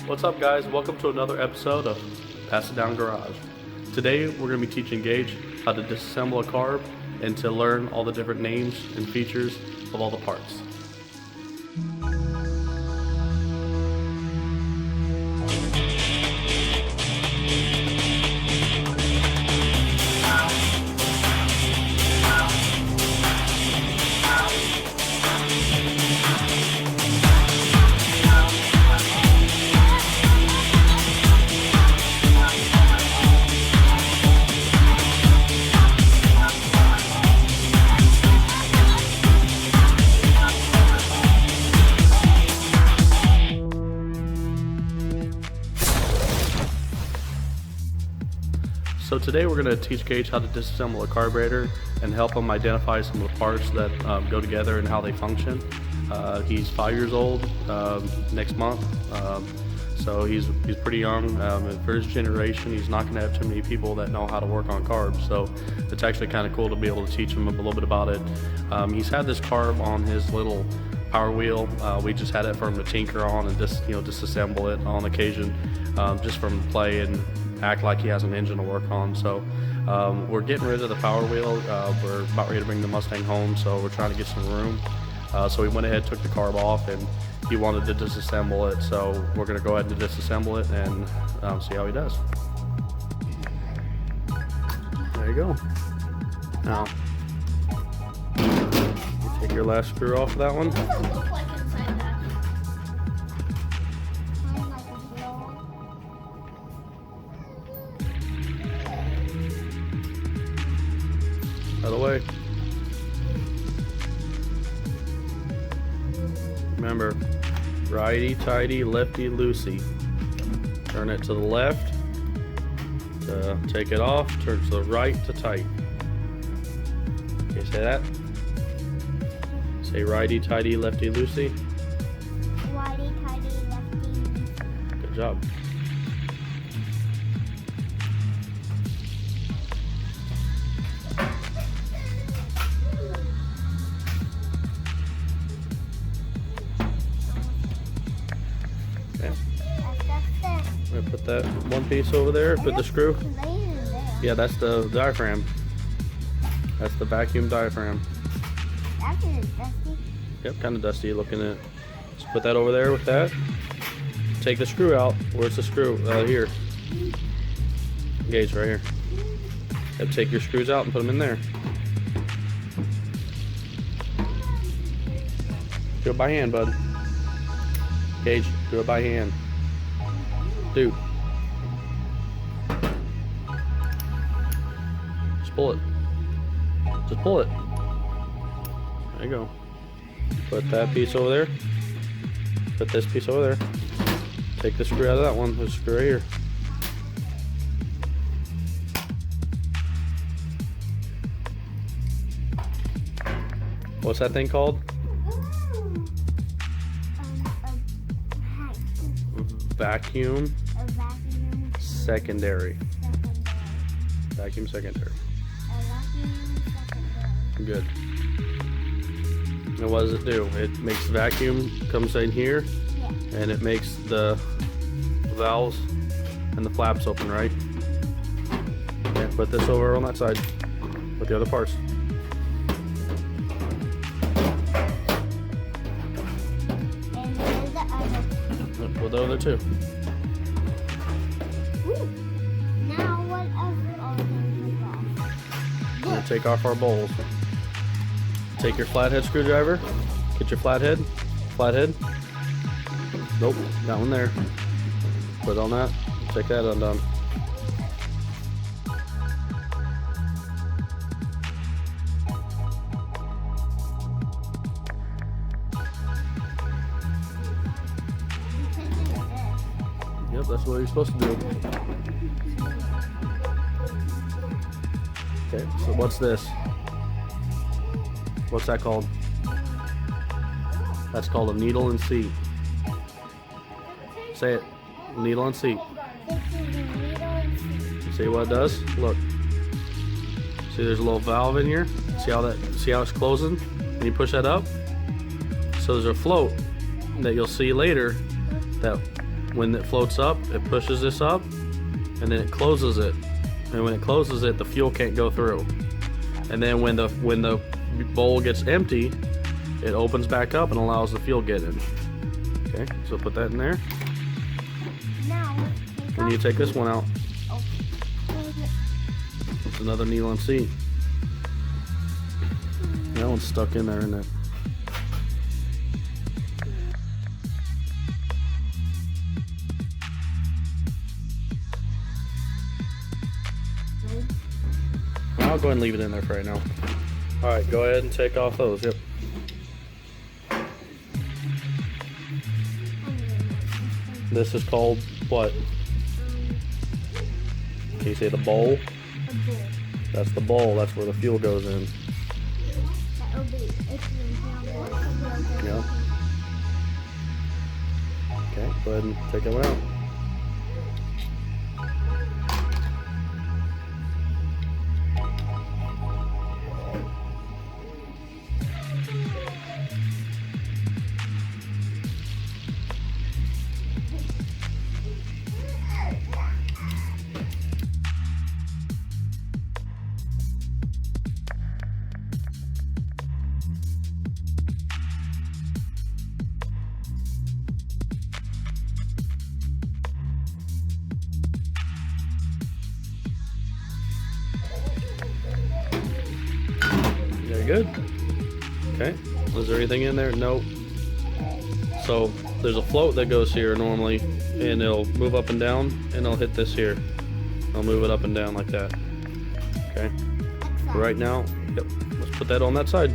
What's up, guys? Welcome to another episode of Pass It Down Garage. Today we're going to be teaching Gage how to disassemble a carb and to learn all the different names and features of all the parts. So today we're going to teach Gage how to disassemble a carburator and help him identify some of the parts that go together and how they function. He's 5 years old next month, so he's pretty young. And for his generation, he's not going to have too many people that know how to work on carbs, so it's actually kind of cool to be able to teach him a little bit about it. He's had this carb on his little power wheel. We just had it for him to tinker on and just disassemble it on occasion, just from play and act like he has an engine to work on. So we're getting rid of the power wheel. We're about ready to bring the Mustang home, so we're trying to get some room. So we went ahead, took the carb off, and he wanted to disassemble it. So we're going to go ahead and disassemble it and see how he does. There you go. Now, you take your last screw off of that one. What does it look like inside that? Out of the way. Remember, righty tighty, lefty loosey. Turn it to the left to take it off. Turn to the right to tight. Okay, say that. Say righty tighty, lefty loosey. Righty, tighty, lefty. Good job. I'm gonna put that one piece over there, put the screw. Yeah, that's the diaphragm. That's the vacuum diaphragm. That is dusty. Yep, kind of dusty looking at it. Just put that over there with that. Take the screw out. Where's the screw? Here. Gauge right here. Yep, take your screws out and put them in there. Do it by hand, bud. Gage, do it by hand. Dude. Just pull it. Just pull it. There you go. Put that piece over there. Put this piece over there. Take the screw out of that one. There's a screw right here. What's that thing called? Vacuum. A vacuum Secondary. secondary. Vacuum secondary. A vacuum secondary. Good. And what does it do? It makes the vacuum comes in here, Yeah. and it makes the valves and the flaps open, right? Okay, put this over on that side with the other parts. And there's the other. With the other two. Ooh. Now what else are we going to We're gonna take off our bowls. Take your flathead screwdriver. Get your flathead. Flathead. Nope, that one there. Put it on that. Take that undone. Yep, that's what you're supposed to do. Okay, so what's this? What's that called? That's called a needle and seat. Say it. Needle and seat. See what it does? Look. See, there's a little valve in here. See how it's closing? And you push that up. So there's a float that you'll see later that when it floats up, it pushes this up, and then it closes it. And when it closes it, the fuel can't go through. And then when the bowl gets empty, it opens back up and allows the fuel to get in. Okay, so put that in there. Now, We need to take this one out. oh, It's another nylon seat. That one's stuck in there, isn't it? I'll go ahead and leave it in there for right now. Alright, go ahead and take off those. Yep. This is called what? Can you say the bowl? a bowl. That's the bowl. That's where the fuel goes in. That will be if you Yeah. Okay, go ahead and take that one out. Very good. Okay. Was there anything in there? Nope. So there's a float that goes here normally, and it'll move up and down, and it'll hit this here. I'll move it up and down like that. Okay. Right now, yep. Let's put that on that side.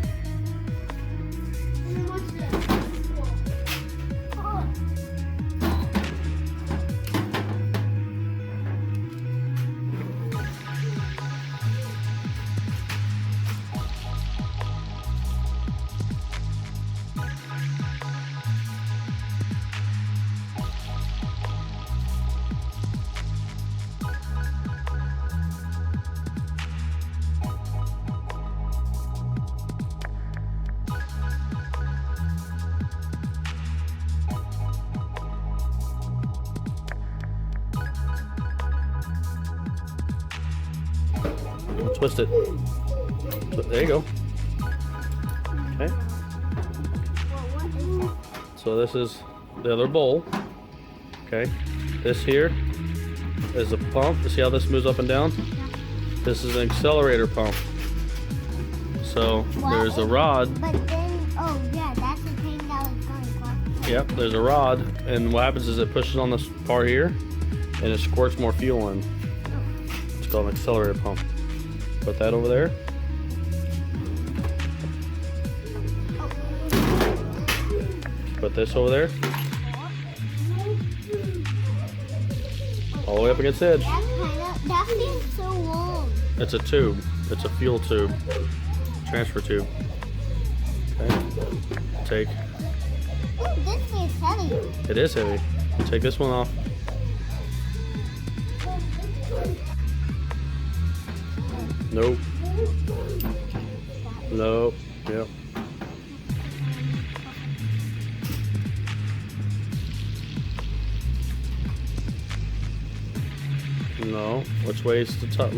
Twist it. There you go. Okay. So this is the other bowl. Okay. This here is a pump. See how this moves up and down? This is an accelerator pump. So there's a rod. But then, oh yeah, that's the thing that was going across. Yep, there's a rod, and what happens is it pushes on this part here, and it squirts more fuel in. It's called an accelerator pump. Put that over there. Put this over there. All the way up against the edge. That feels so long. It's a tube. It's a fuel tube. Transfer tube. Okay. Take. Oh, this is heavy. It is heavy. Take this one off. Nope. Nope. Yep. No. Which way is the tight?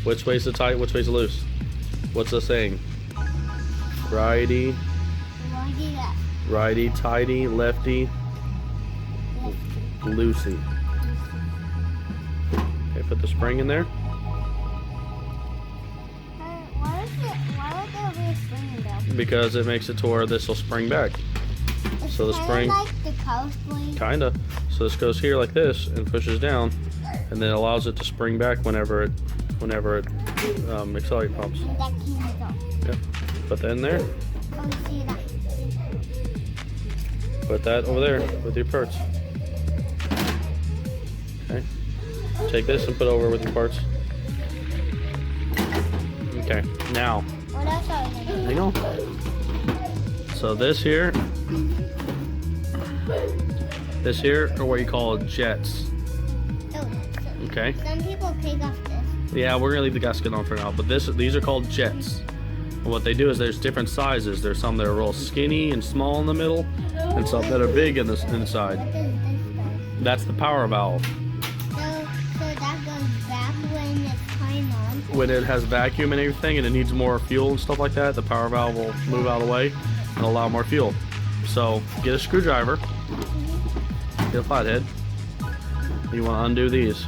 Which way is the tight? Which way is the loose? What's the saying? Righty, righty, tighty, lefty, loosey. Okay, put the spring in there. Why would there be a spring in there? Because it makes it to where this will spring back. It's So the spring, like the cow spring. kinda. So this goes here like this and pushes down, and then allows it to spring back whenever it accelerate pumps. And that came off. Yep. Put that in there. Oh, see that? Put that over there with your parts. Okay. Take this and put it over with your parts. Okay. Now, What else are we gonna do? hang on. So this here are what you call jets. Oh, Okay. some people take off this. Yeah, we're gonna leave the gasket on for now, but these are called jets. And what they do is there's different sizes. There's some that are real skinny and small in the middle, and some that are big in the inside. What is this? That's the power valve. So that goes back when it's turned on. When it has vacuum and everything and it needs more fuel and stuff like that, the power valve will move out of the way and allow more fuel. So get a screwdriver, get a flathead. You want to undo these.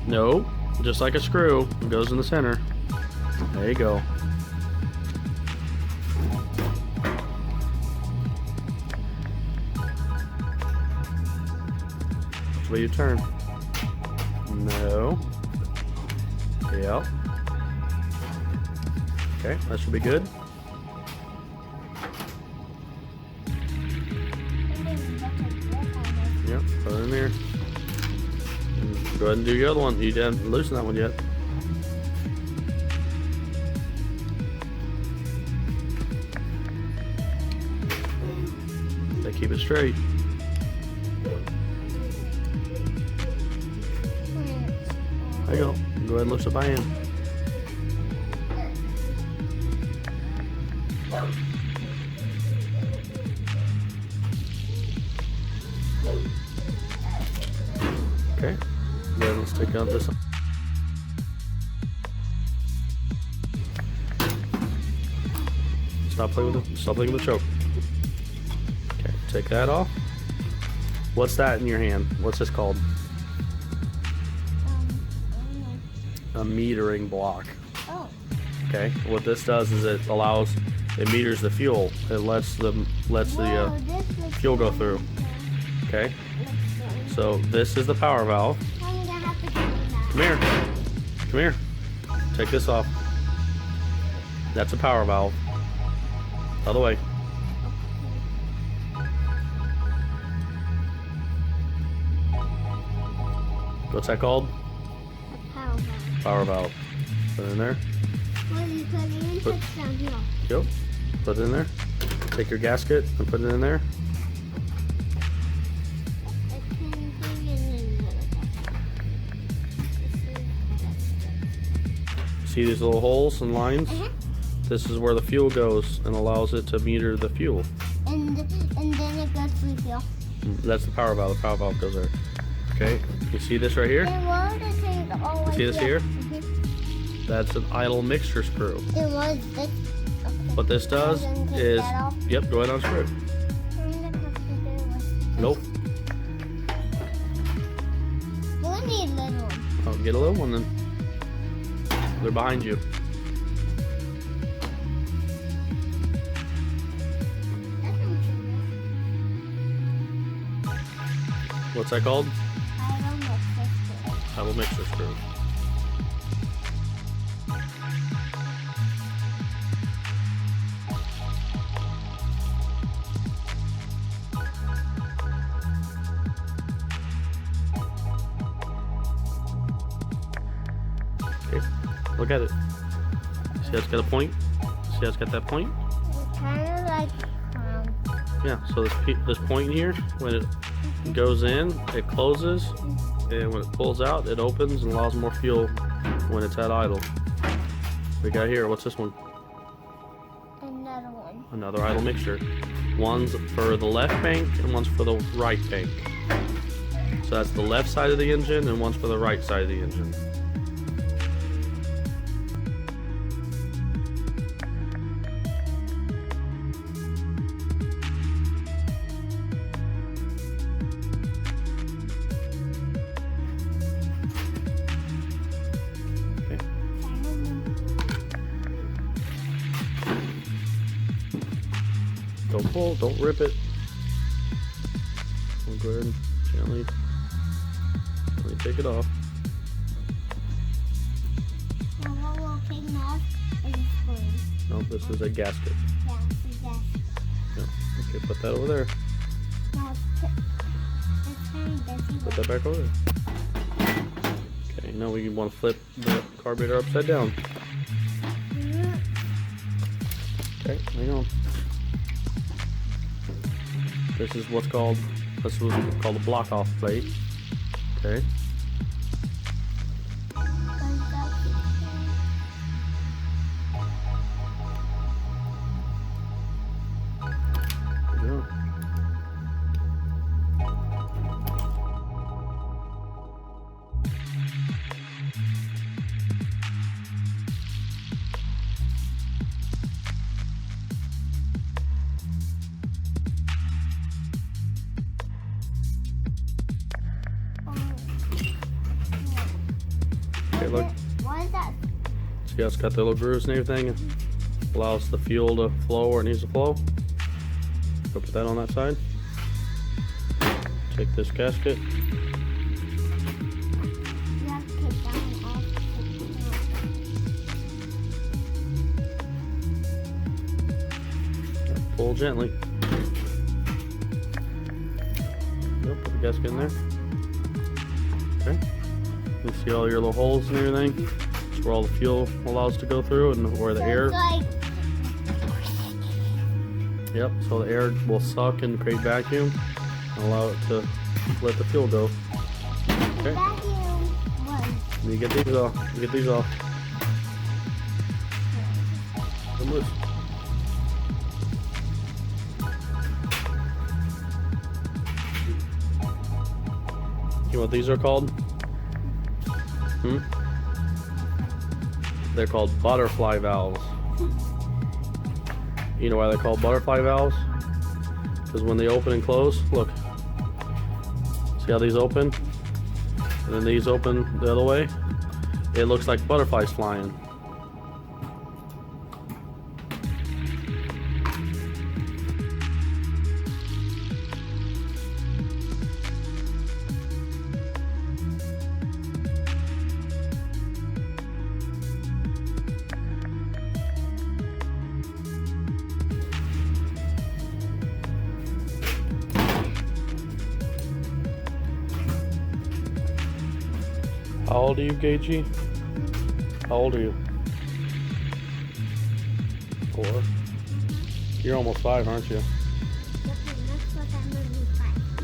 No, just like a screw, it goes in the center. There you go. Which way you turn? No. Yep. Okay, that should be good. Yep, put it in there. And go ahead and do your other one. You didn't loosen that one yet. They keep it straight. There you go. Go ahead and lift it by hand. Okay. Then let's take out this one. Stop playing with the choke. Okay, take that off. What's that in your hand? What's this called? A metering block. Oh. Okay. What this does is it meters the fuel. It lets the fuel go through. Okay. So this is the power valve. I'm gonna have to do that. Come here. Come here. Take this off. That's a power valve. Other way. What's that called? A power valve. Power valve. Put it in there. Well, you put it in, put it down here. Yep. Put it in there. Take your gasket and put it in there. See these little holes and lines? This is where the fuel goes and allows it to meter the fuel. And then it goes to the fuel. That's the power valve. The power valve goes there. Okay. You see this right here? And what are the things always See this here? Mm-hmm. That's an idle mixture screw. And what is this? Okay. What this does Then take is, that off. yep, go ahead and unscrew it. I'm gonna have to do with Nope. Well, I need a little one. Oh, get a little one then. They're behind you. What's that called? I don't know if this Idle mixture screw. Okay, look at it. See how it's got a point? See how it's got that point? It's kind of like Yeah, so this point here, when it goes in, it closes, and when it pulls out, it opens and allows more fuel when it's at idle. We got here, what's this one? another one. Another idle mixture. One's for the left bank and one's for the right bank. So that's the left side of the engine and one's for the right side of the engine. Don't pull, don't rip it. We'll go ahead and gently take it off. Now what we're taking off is a screw. No, this is a gasket. Yeah, it's a gasket. Yeah. Okay, put that over there. Now it's kind of busy. Put that back over there. Okay, now we want to flip the carburetor upside down. Okay, hang on. This is what's called a block off plate. Okay. There we go. Okay, look. Why is that? See how it's got the little grooves and everything? Allows the fuel to flow where it needs to flow. Go put that on that side. Take this gasket. You have to take that one off. Pull gently. Yep, put the gasket in there. Okay. You see all your little holes and everything? That's where all the fuel allows to go through and where the air. Yep, so the air will suck and create vacuum and allow it to let the fuel go. Okay. Vacuum one. You get these off. You get these off. Come loose. You know what these are called? They're called butterfly valves. You know why they're called butterfly valves? Because when they open and close, look. See how these open? And then these open the other way? It looks like butterflies flying. How old are you, Gage? How old are you? 4. You're almost 5, aren't you?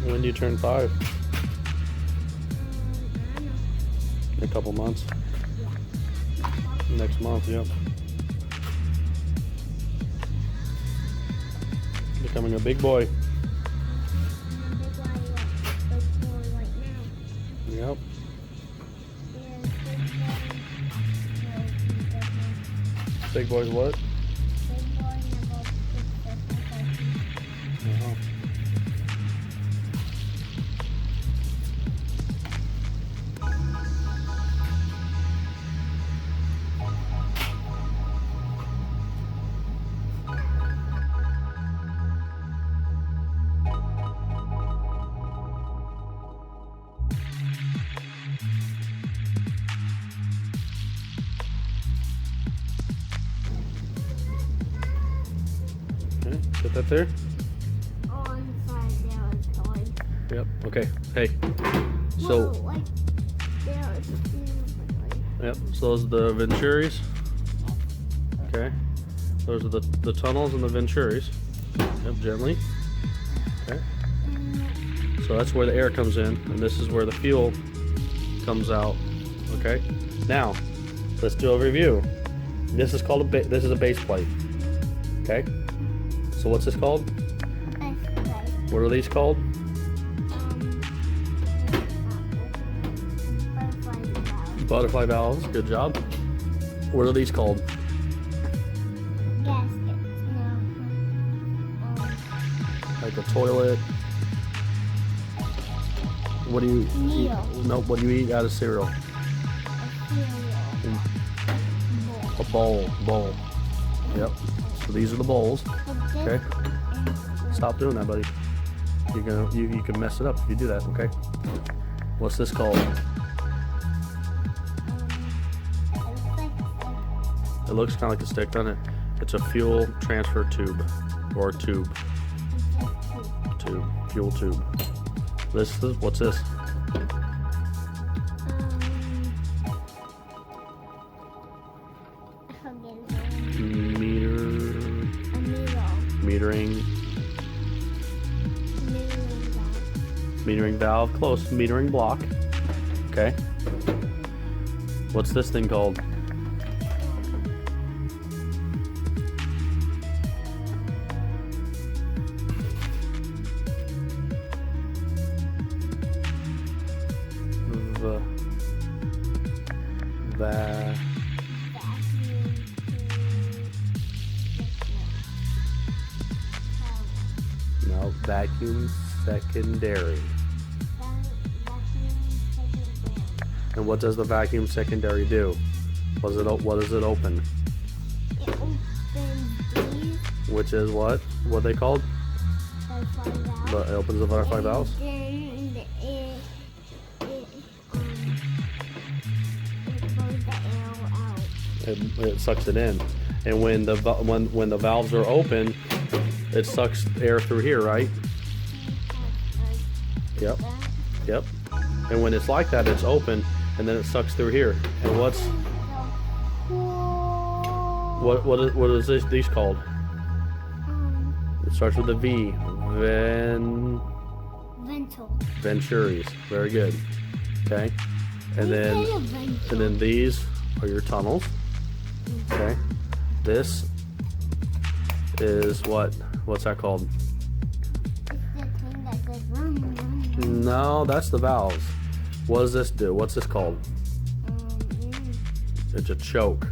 When do you turn 5? In a couple months. Next month, yep. Becoming a big boy. Yep. Big boys what? Okay, get that there. On side there is going. Yep. Okay. Hey. So. Whoa, like there is Yep. So those are the venturis. Okay. Those are the tunnels and the venturis. Yep. Gently. Okay. So that's where the air comes in, and this is where the fuel comes out. Okay. Now, let's do a review. This is called this is a base plate. Okay. So what's this called? What are these called? Butterfly valves. Good job. What are these called? Gaskets. Like a toilet. What do you eat? Meal. No, what do you eat out of cereal? A bowl. Bowl. Yep. So these are the bowls. Okay. Stop doing that, buddy. You can mess it up if you do that. Okay. What's this called? It looks kind of like a stick, doesn't it? It's a fuel transfer tube, or tube. Fuel tube. This is what's this? Metering valve. Close. Metering block. Okay. What's this thing called? No, vacuum secondary. And what does the vacuum secondary do? What does it open? It opens these Which is what? What are they called? butterfly valves. But it opens the butterfly valves. Then it blows the air out. It sucks it in. And when the valves are open, it sucks air through here, right? Yep. Yep. And when it's like that, it's open, and then it sucks through here. And what is these called? It starts with a V. Ventil. Venturis. Very good. Okay. And then these are your tunnels. Okay. This is what's that called? It's the thing that goes vroom, vroom, vroom. No, that's the valves. What does this do? What's this called? It's a choke.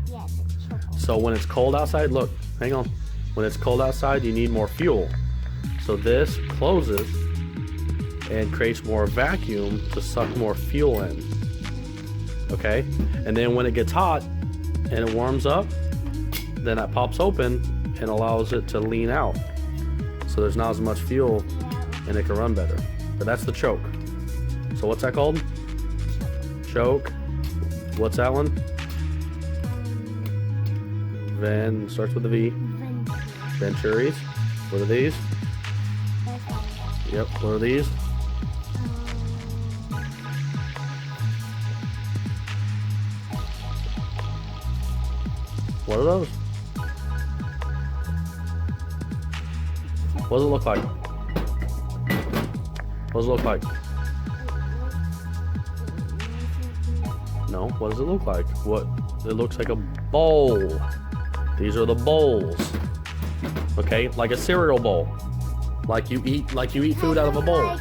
Yeah, it's a choke. So when it's cold outside, look, hang on. When it's cold outside, you need more fuel. So this closes and creates more vacuum to suck more fuel in. Okay? And then when it gets hot and it warms up, then that pops open and allows it to lean out. So there's not as much fuel and it can run better. But that's the choke. So what's that called? Choke. What's that one? Starts with a V. Venturis. What are these? Yep. What are these? What are those? What does it look like? What does it look like? No, what does it look like? It looks like a bowl. These are the bowls. Okay, like a cereal bowl. Like you eat food out of a bowl.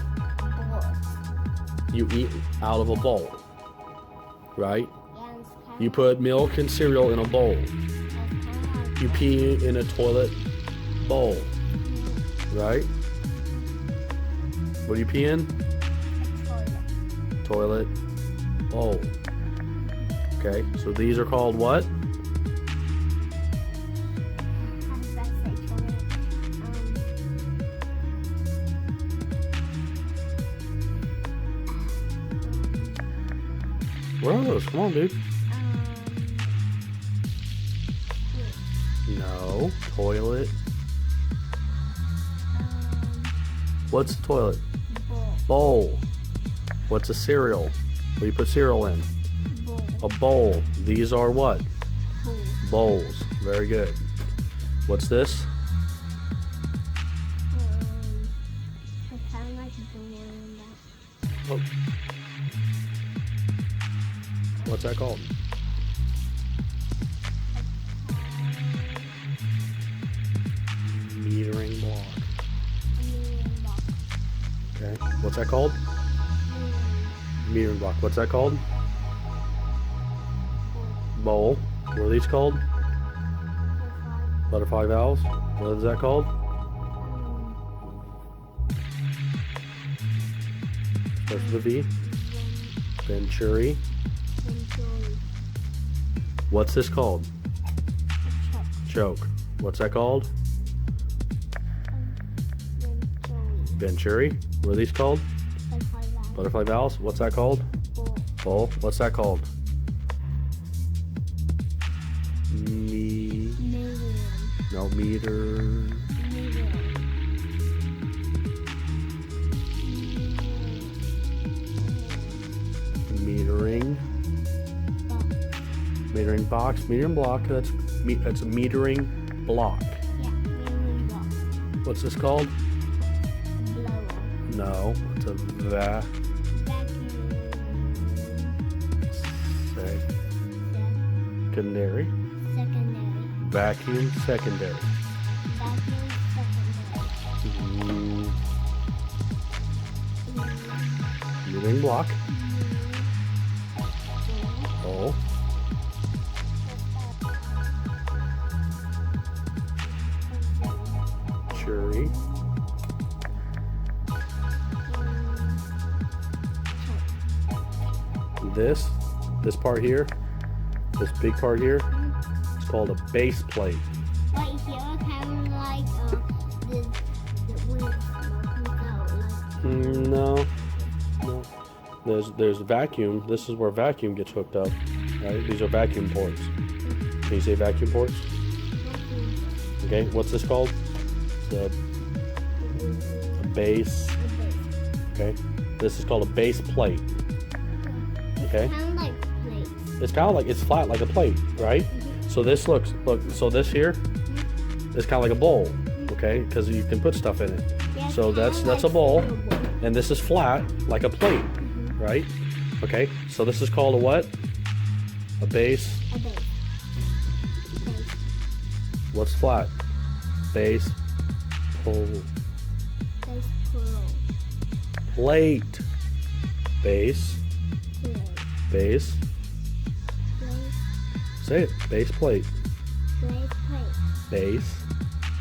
You eat out of a bowl. Right? You put milk and cereal in a bowl. You pee in a toilet bowl. Right? What do you pee in? Toilet bowl. Okay, so these are called what? What are those? Come on, dude. No, toilet. What's a toilet? Bowl. What's a cereal? What do you put cereal in? A bowl. These are what? Bowls. Very good. What's this? It's kind of like balloon. Oh. What's that called? Metering block. Okay. What's that called? Metering block. What's that called? Bowl. What are these called? Butterfly valves. What is that called? Starts with a V. Venturi. What's this called? Choke. What's that called? Venturi. What are these called? Butterfly valves. What's that called? Bowl. What's that called? No, meter. Metering. Metering box. Metering block. That's a metering block. Yeah, metering block. What's this called? Blower. No, it's a Vacuum. secondary. Secondary. Vacuum secondary. Vacuum secondary. Metering block. Oh. Cherry. This part here, this big part here, it's called a base plate. Right here, kind of like the when it's smoking out, like. No. There's vacuum. This is where vacuum gets hooked up. Right? These are vacuum ports. Can you say vacuum ports? Okay. What's this called? It's a base. Okay. This is called a base plate. Okay. Kind of like plates. It's kind of like, it's flat like a plate, right? So this look, so this here is kind of like a bowl, okay? Because you can put stuff in it. Yeah, So that's a bowl, and this is flat like a plate, right? Okay. So this is called a what? A base. A base. What's flat? Base. Pole. Base pull. Plate. Base. Base. Base. Say it. Base plate. Base plate. Base.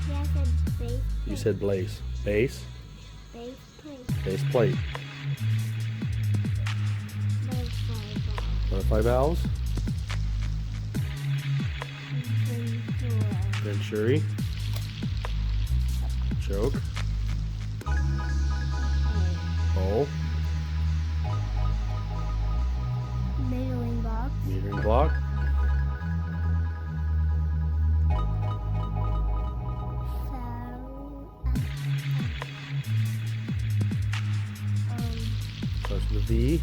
Yeah, I said base. You said blaze. Base. Base plate. Base plate. Butterfly Butterfly valve. valves. Venturi. Venturi. Choke. Hole. Metering box. Metering block. Starts with the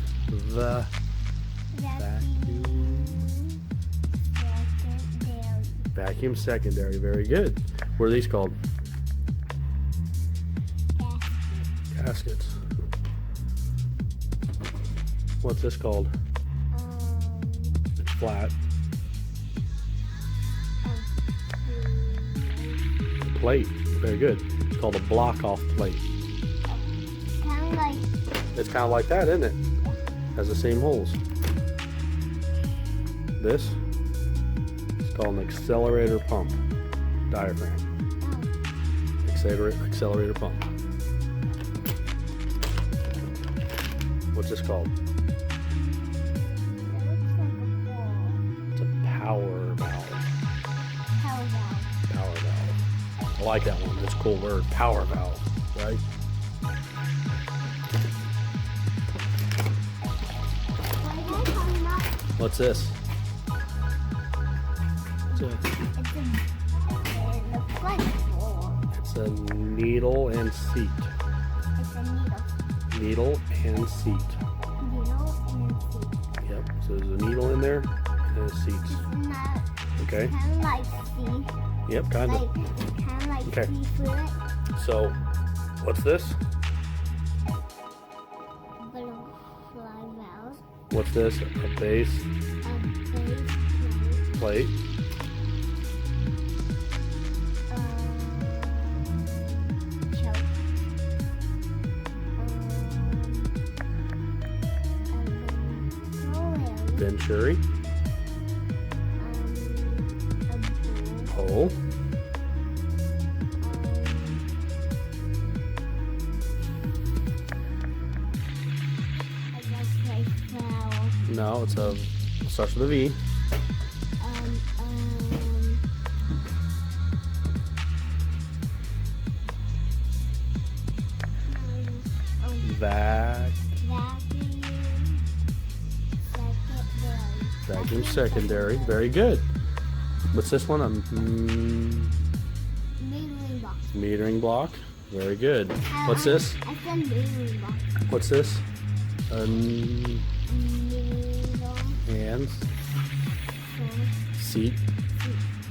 vacuum secondary. Very good. What are these called? Gaskets. What's this called? It's flat. Plate. Very good. It's called a block off plate. Kind of like. It's kind of like that, isn't it? Has the same holes. This is called an accelerator pump. Diaphragm. Accelerator pump. What's this called? It's a power valve. Power valve. Power valve. I like that one. That's a cool word. Power valve. Right? What's this? It's a needle and seat. It's a needle. Needle and seat. Needle and seat. Yep. So there's a needle in there and seats. It's not. Okay. Kind of like seat. Yep, kind of. Like, kind of like Okay. seafood. So, what's this? Butterfly valve. What's this? A base A base plate. plate. Choke. Venturi. A bowl. Hole. I guess like flower. No, it starts with a V. Vacuum secondary. Very good. What's this one? Metering box. Metering block. Very good. What's this? I said metering box. What's this? Needle. And seat.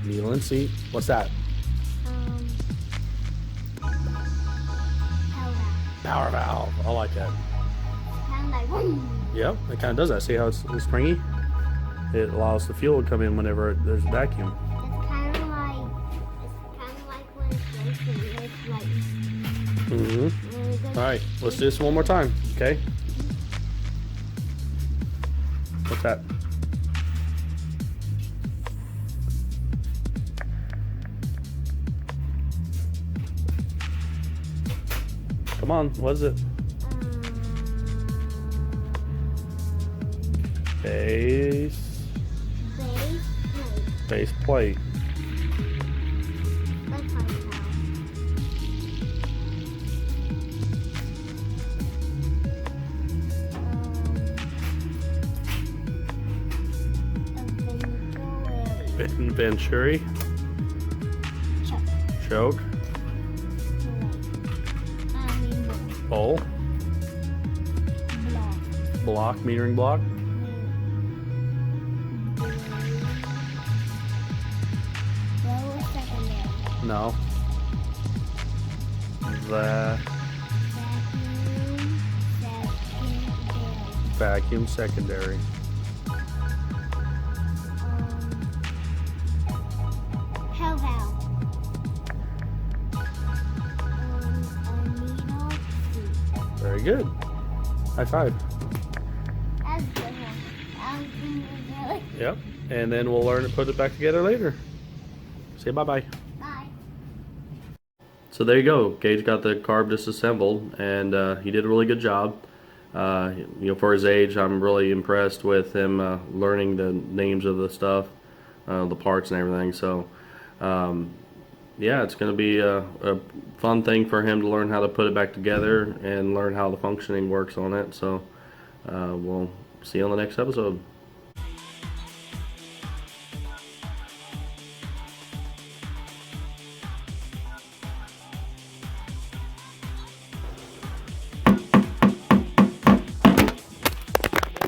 Needle and seat. What's that? Power valve. Power valve. I like that. Kind of like. Yep, it kind of does that. See how it's springy? It allows the fuel to come in whenever there's vacuum. It's kind of like when it's racing. It's like. All right, let's do this one more time, okay? What's that? Come on, what is it? Base Base plate. plate. Let's find out. Venturi. Choke. Bowl. Block. Metering block. No. The vacuum secondary. How valve. Very good. High five. That's a good one. Yep. And then we'll learn to put it back together later. Say bye-bye. Bye. So there you go. Gage got the carb disassembled, and he did a really good job. You know, for his age, I'm really impressed with him learning the names of the stuff, the parts and everything. So, yeah, it's going to be a fun thing for him to learn how to put it back together and learn how the functioning works on it. So, we'll see you on the next episode.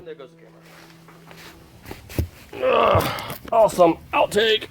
There goes the camera. Awesome outtake.